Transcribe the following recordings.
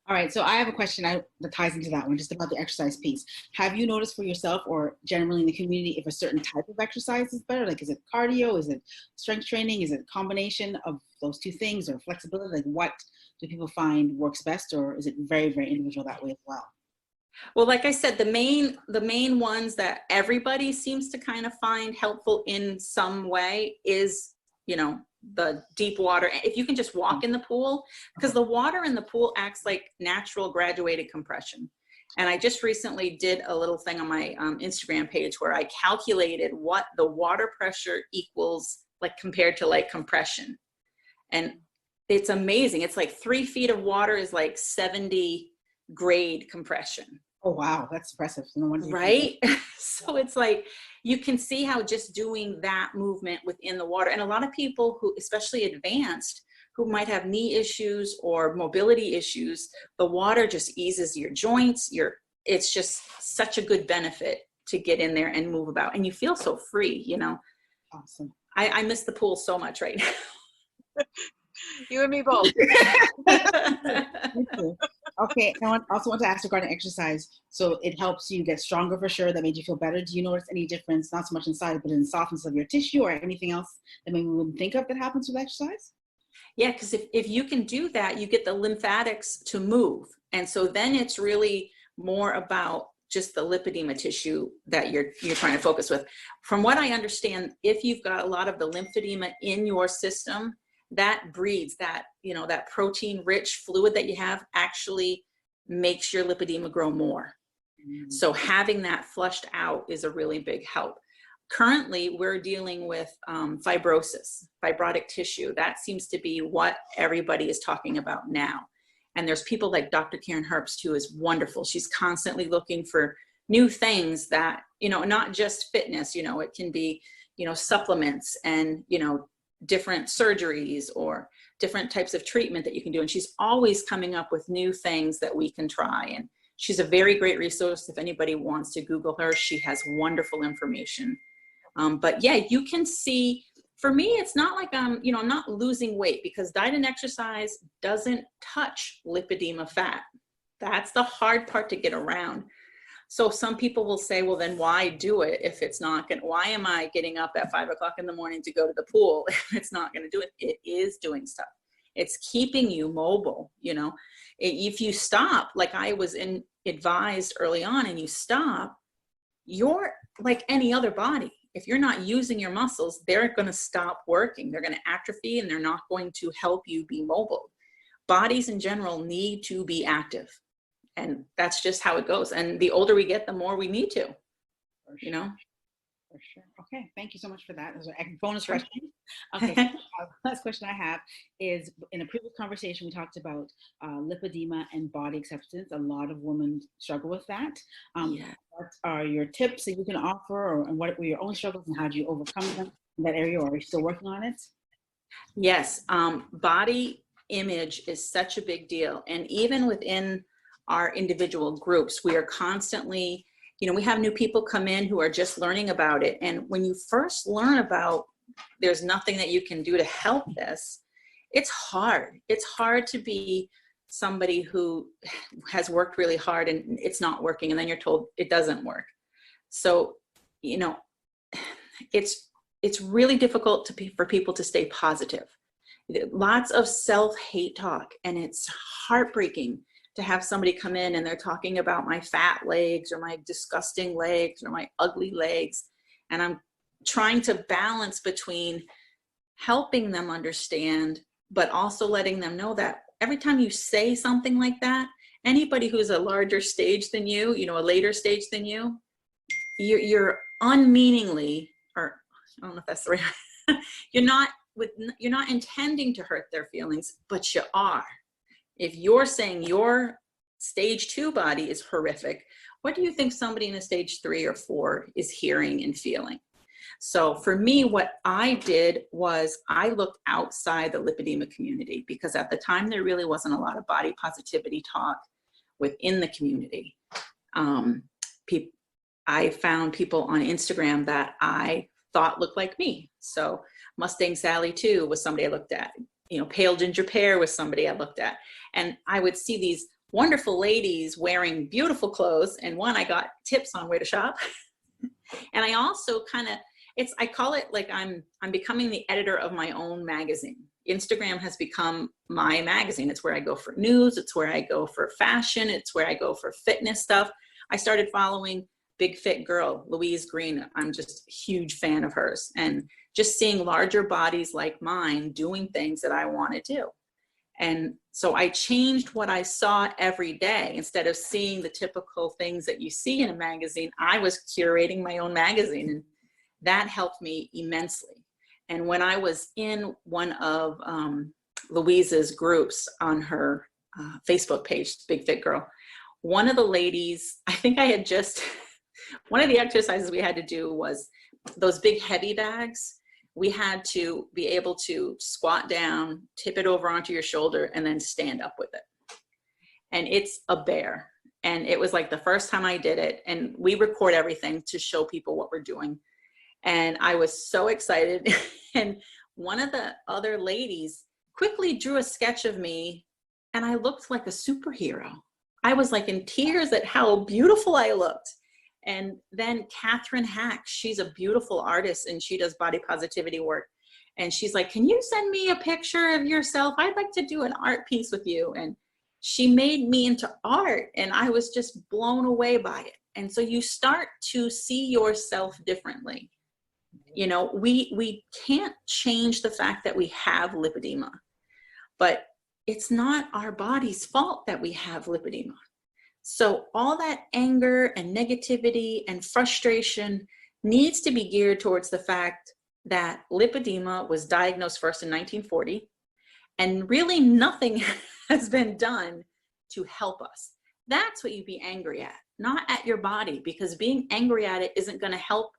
All right, so I have a question that ties into that one, just about the exercise piece. Have you noticed for yourself or generally in the community if a certain type of exercise is better? Like, is it cardio? Is it strength training? Is it a combination of those two things or flexibility? Like, what do people find works best, or is it very, very individual that way as well? Well, like I said, the main ones that everybody seems to kind of find helpful in some way is, you know, the deep water. If you can just walk in the pool, because the water in the pool acts like natural graduated compression. And I just recently did a little thing on my Instagram page where I calculated what the water pressure equals, like compared to like compression. And it's amazing. It's like 3 feet of water is like 70 grade compression. Oh, wow, that's impressive. No wonder you can. Right? So it's like you can see how just doing that movement within the water, and a lot of people who, especially advanced, who might have knee issues or mobility issues, the water just eases your joints. It's just such a good benefit to get in there and move about, and you feel so free, you know. Awesome. I miss the pool so much right now. You and me both. Me too. Okay, I also want to ask regarding exercise. So it helps you get stronger for sure. That made you feel better. Do you notice any difference, not so much inside, but in the softness of your tissue or anything else that maybe we wouldn't think of that happens with exercise? Yeah, because if you can do that, you get the lymphatics to move. And so then it's really more about just the lipedema tissue that you're trying to focus with. From what I understand, if you've got a lot of the lymphedema in your system, that breeds that, you know, that protein rich fluid that you have actually makes your lipedema grow more. So having that flushed out is a really big help. Currently, we're dealing with fibrosis, fibrotic tissue. That seems to be what everybody is talking about now. And there's people like Dr. Karen Herbst, who is wonderful. She's constantly looking for new things that, you know, not just fitness, you know, it can be, you know, supplements and, you know, different surgeries or different types of treatment that you can do. And she's always coming up with new things that we can try. And she's a very great resource. If anybody wants to Google her, she has wonderful information. But yeah, you can see, for me, it's not like I'm not losing weight, because diet and exercise doesn't touch lipedema fat. That's the hard part to get around. So some people will say, well, then why do it if it's not going to, why am I getting up at 5 o'clock in the morning to go to the pool if it's not going to do it? It is doing stuff. It's keeping you mobile, you know. If you stop, like I was advised early on, and you stop, you're like any other body. If you're not using your muscles, they're going to stop working. They're going to atrophy, and they're not going to help you be mobile. Bodies in general need to be active. And that's just how it goes. And the older we get, the more we need to, you know? For sure. Okay, thank you so much for that. Those are bonus questions. Okay, last question I have is, in a previous conversation, we talked about lipedema and body acceptance. A lot of women struggle with that. Yeah. What are your tips that you can offer, and what were your own struggles, and how do you overcome them in that area, or are you still working on it? Yes, body image is such a big deal. And even within our individual groups, we are constantly, you know, we have new people come in who are just learning about it. And when you first learn about there's nothing that you can do to help this, it's hard. It's hard to be somebody who has worked really hard and it's not working, and then you're told it doesn't work. So, you know, it's really difficult for people to stay positive. Lots of self-hate talk, and it's heartbreaking to have somebody come in and they're talking about my fat legs or my disgusting legs or my ugly legs. And I'm trying to balance between helping them understand, but also letting them know that every time you say something like that, anybody who's a larger stage than you, you know, a later stage than you, you're unmeaningly, or I don't know if that's the right, you're not intending to hurt their feelings, but you are. If you're saying your stage 2 body is horrific, what do you think somebody in a stage 3 or 4 is hearing and feeling? So for me, what I did was I looked outside the lipedema community, because at the time there really wasn't a lot of body positivity talk within the community. I found people on Instagram that I thought looked like me. So Mustang Sally 2 was somebody I looked at. You know, Pale Ginger Pear was somebody I looked at. And I would see these wonderful ladies wearing beautiful clothes. And one, I got tips on where to shop. And I also I call it like I'm becoming the editor of my own magazine. Instagram has become my magazine. It's where I go for news. It's where I go for fashion. It's where I go for fitness stuff. I started following Big Fit Girl, Louise Green. I'm just a huge fan of hers. And just seeing larger bodies like mine doing things that I want to do. And so I changed what I saw every day. Instead of seeing the typical things that you see in a magazine, I was curating my own magazine, and that helped me immensely. And when I was in one of Louise's groups on her Facebook page, Big Fit Girl, one of the ladies, I think I had just, one of the exercises we had to do was those big heavy bags. We had to be able to squat down, tip it over onto your shoulder, and then stand up with it. And it's a bear. And it was like the first time I did it. And we record everything to show people what we're doing. And I was so excited. And one of the other ladies quickly drew a sketch of me, and I looked like a superhero. I was like in tears at how beautiful I looked. And then Catherine Hack, she's a beautiful artist and she does body positivity work. And she's like, can you send me a picture of yourself? I'd like to do an art piece with you. And she made me into art, and I was just blown away by it. And so you start to see yourself differently. You know, we can't change the fact that we have lipedema, but it's not our body's fault that we have lipedema. So all that anger and negativity and frustration needs to be geared towards the fact that lipedema was diagnosed first in 1940, and really nothing has been done to help us. That's what you'd be angry at, not at your body, because being angry at it isn't going to help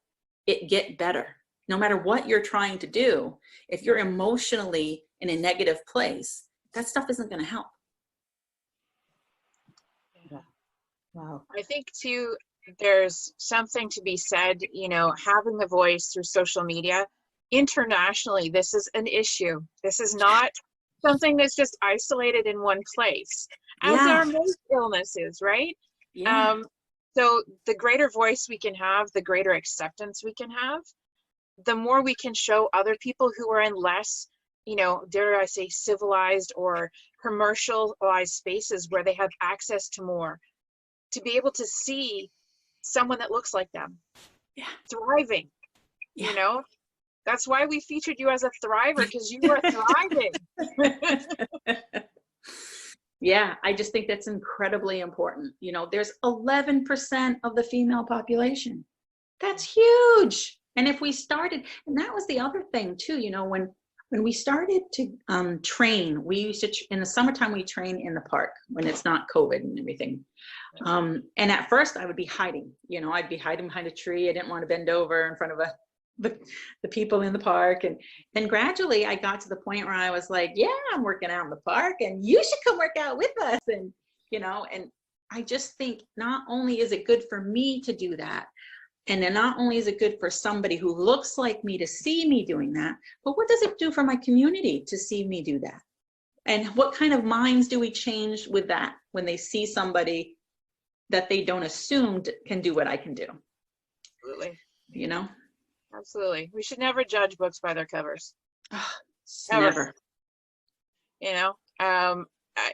it get better. No matter what you're trying to do, if you're emotionally in a negative place, that stuff isn't going to help. Wow. I think too, there's something to be said, you know, having a voice through social media. Internationally, this is an issue. This is not something that's just isolated in one place, as are most illnesses, right? Yeah. So the greater voice we can have, the greater acceptance we can have, the more we can show other people who are in less, you know, dare I say, civilized or commercialized spaces where they have access to more, to be able to see someone that looks like them thriving. You know, that's why we featured you as a thriver, because you are thriving. Yeah, I just think that's incredibly important. You know, there's 11% of the female population. That's huge. And if we started, and that was the other thing too, you know, when we started to train, we used to, in the summertime, we train in the park when it's not COVID and everything. And at first I would be hiding, you know, I'd be hiding behind a tree. I didn't want to bend over in front of the people in the park. And then gradually I got to the point where I was like, yeah, I'm working out in the park and you should come work out with us. And, you know, and I just think not only is it good for me to do that, and then not only is it good for somebody who looks like me to see me doing that, but what does it do for my community to see me do that? And what kind of minds do we change with that when they see somebody that they don't assume can do what I can do? Absolutely. You know? Absolutely. We should never judge books by their covers. Never. You know,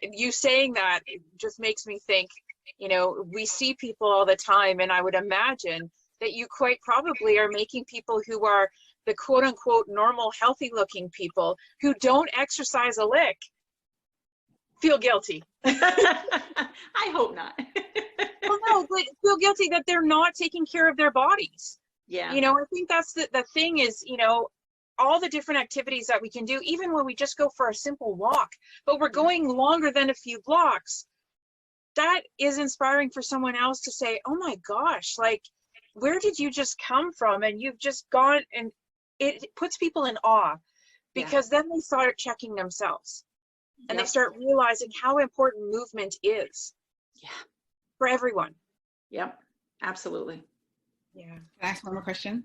you saying that, it just makes me think, you know, we see people all the time, and I would imagine that you quite probably are making people who are the quote unquote normal, healthy looking people who don't exercise a lick feel guilty. I hope not. Well, no, but feel guilty that they're not taking care of their bodies. Yeah. You know, I think that's the thing is, you know, all the different activities that we can do, even when we just go for a simple walk, but we're going longer than a few blocks, that is inspiring for someone else to say, oh my gosh, like, where did you just come from? And you've just gone, and it puts people in awe, because then they start checking themselves, and they start realizing how important movement is for everyone. Yep, absolutely. Yeah. Can I ask one more question?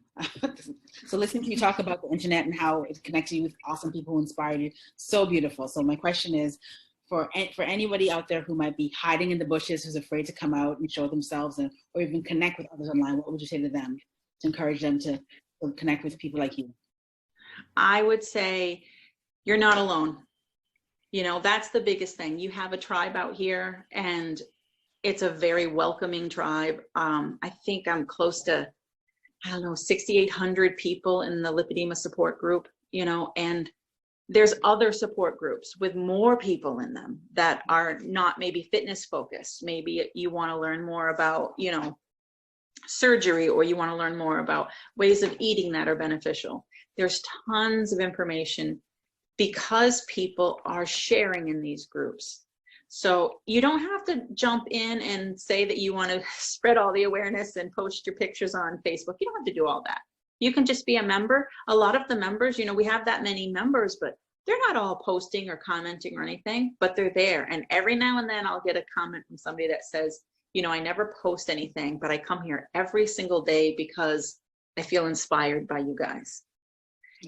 So listening to you talk about the internet and how it connects you with awesome people who inspired you, so beautiful. So my question is, for anybody out there who might be hiding in the bushes, who's afraid to come out and show themselves, or even connect with others online, what would you say to them to encourage them to connect with people like you? I would say you're not alone. You know, that's the biggest thing. You have a tribe out here, and it's a very welcoming tribe. I think I'm close to, I don't know, 6,800 people in the lipedema support group, you know, and there's other support groups with more people in them that are not maybe fitness focused. Maybe you want to learn more about, you know, surgery, or you want to learn more about ways of eating that are beneficial. There's tons of information because people are sharing in these groups. So you don't have to jump in and say that you want to spread all the awareness and post your pictures on Facebook. You don't have to do all that. You can just be a member. A lot of the members, you know, we have that many members, but they're not all posting or commenting or anything, but they're there. And every now and then I'll get a comment from somebody that says, you know, I never post anything, but I come here every single day because I feel inspired by you guys.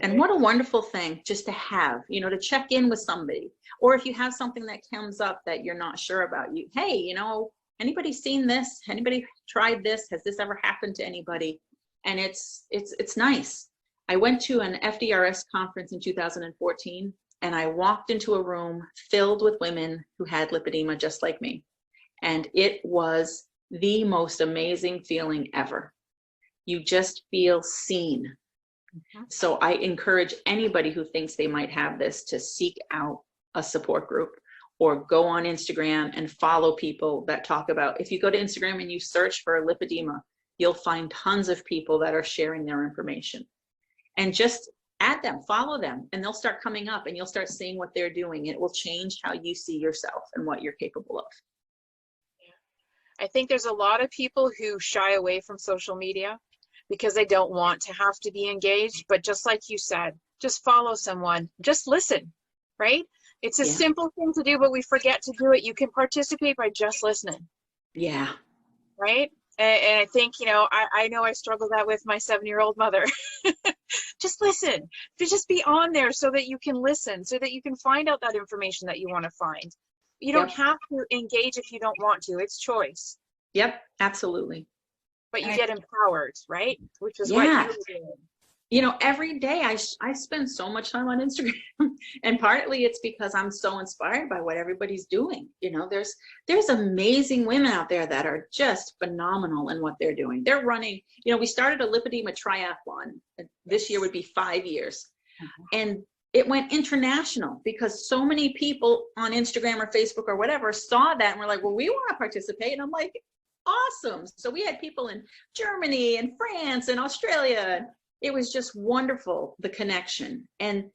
And what a wonderful thing just to have, you know, to check in with somebody. Or if you have something that comes up that you're not sure about, you, hey, you know, anybody seen this? Anybody tried this? Has this ever happened to anybody? And it's nice. I went to an FDRS conference in 2014, and I walked into a room filled with women who had lipedema just like me. And it was the most amazing feeling ever. You just feel seen. So I encourage anybody who thinks they might have this to seek out a support group, or go on Instagram and follow people that talk about, if you go to Instagram and you search for lipedema, you'll find tons of people that are sharing their information. And just add them, follow them, and they'll start coming up, and you'll start seeing what they're doing. It will change how you see yourself and what you're capable of. I think there's a lot of people who shy away from social media because they don't want to have to be engaged. But just like you said, just follow someone, just listen, right? It's a simple thing to do, but we forget to do it. You can participate by just listening. Yeah. Right? And I think, you know, I know I struggle that with my 7-year-old mother. Just listen, just be on there so that you can listen, so that you can find out that information that you want to find. You don't have to engage if you don't want to. It's choice. Yep, absolutely. But you get empowered, right? Which is what you're doing. You know, every day I spend so much time on Instagram, and partly it's because I'm so inspired by what everybody's doing. You know, there's amazing women out there that are just phenomenal in what they're doing. They're running, you know, we started a lipedema triathlon. This year would be 5 years. And it went international because so many people on Instagram or Facebook or whatever saw that and were like, well, we want to participate. And I'm like, awesome. So we had people in Germany and France and Australia. It was just wonderful, the connection. And,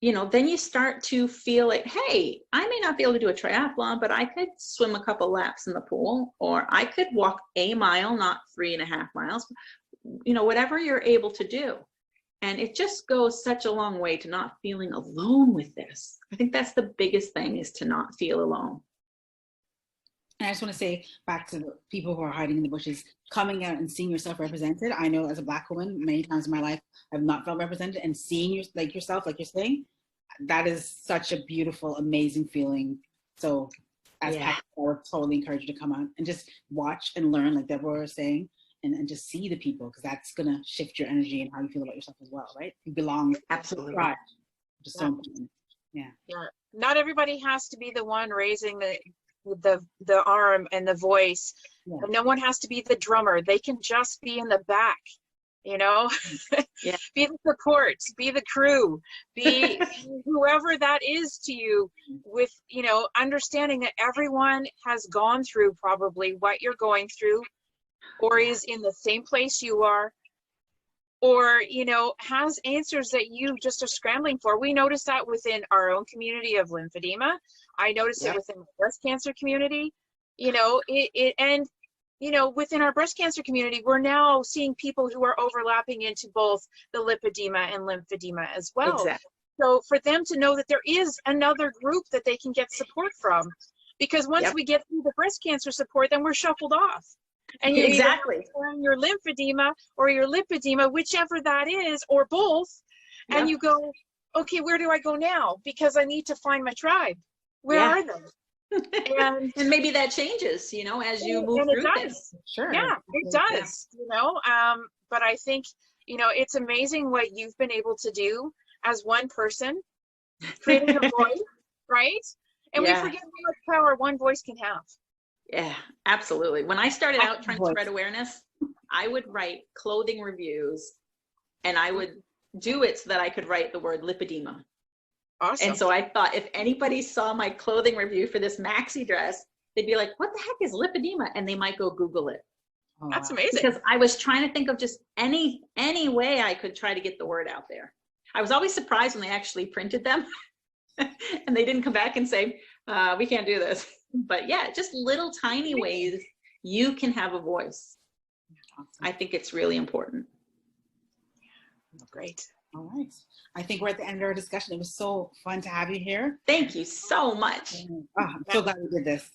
you know, then you start to feel like, hey, I may not be able to do a triathlon, but I could swim a couple laps in the pool, or I could walk a mile, not 3.5 miles, you know, whatever you're able to do. And it just goes such a long way to not feeling alone with this. I think that's the biggest thing, is to not feel alone. And I just want to say back to the people who are hiding in the bushes, coming out and seeing yourself represented. I know as a Black woman, many times in my life, I've not felt represented, and seeing yourself, like you're saying, that is such a beautiful, amazing feeling. So as Pattie, I would totally encourage you to come out and just watch and learn, like Deborah was saying, and just see the people, because that's going to shift your energy and how you feel about yourself as well, right? You belong. Absolutely. Right. Just so important. Yeah. Not everybody has to be the one raising the arm and the voice. No one has to be the drummer. They can just be in the back, you know. Be the support, be the crew, be whoever that is to you, with, you know, understanding that everyone has gone through probably what you're going through, or is in the same place you are, or, you know, has answers that you just are scrambling for. We noticed that within our own community of lymphedema. I noticed it within the breast cancer community, you know, and, you know, within our breast cancer community, we're now seeing people who are overlapping into both the lipedema and lymphedema as well. Exactly. So for them to know that there is another group that they can get support from, because once we get through the breast cancer support, then we're shuffled off. And you're either your lymphedema or your lipedema, whichever that is, or both. And you go, okay, where do I go now? Because I need to find my tribe. Where Yeah. are they? And And maybe that changes, you know, as you move and it through does. things. Sure. Yeah, it does, you know, but I think, you know, it's amazing what you've been able to do as one person, creating a voice, right? And we Yeah. forget how much power one voice can have. Yeah, absolutely. When I started out trying to Voice. spread awareness, I would write clothing reviews, and I would do it so that I could write the word lipedema. Awesome. And so I thought if anybody saw my clothing review for this maxi dress, they'd be like, what the heck is lipedema? And they might go Google it. Oh, That's wow. amazing. Because I was trying to think of just any way I could try to get the word out there. I was always surprised when they actually printed them and they didn't come back and say, we can't do this. But yeah, just little tiny ways you can have a voice. Awesome. I think it's really important. Great. All right. I think we're at the end of our discussion. It was so fun to have you here. Thank you so much. Oh, I'm so glad we did this.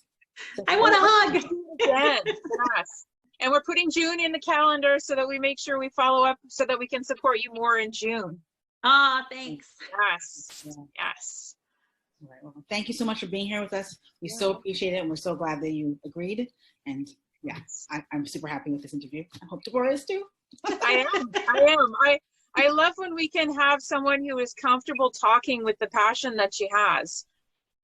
I want a hug. Yes, yes. And we're putting June in the calendar so that we make sure we follow up so that we can support you more in June. Ah, thanks. Yes, Yeah. yes. All right. Well, thank you so much for being here with us. We so appreciate it, and we're so glad that you agreed. And yeah, I'm super happy with this interview. I hope Deborah is too. I am. I love when we can have someone who is comfortable talking with the passion that she has.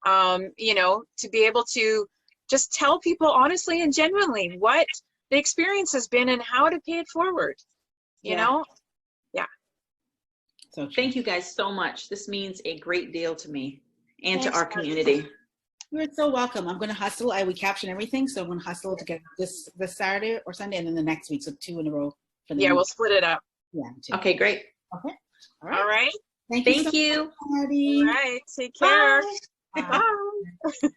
You know, to be able to just tell people honestly and genuinely what the experience has been and how to pay it forward. You know? Yeah. So Thank you guys so much. This means a great deal to me and Thanks, to our community. You're so welcome. I'm going to hustle. We caption everything, so I'm going to hustle to get this Saturday or Sunday, and then the next week, so 2 in a row. For the Yeah, week. we'll split it up. Yeah. 2. Okay, great. Okay. All right. All right. Thank Thank you. so much, Pattie. All right. Take care. Bye. Bye. Bye.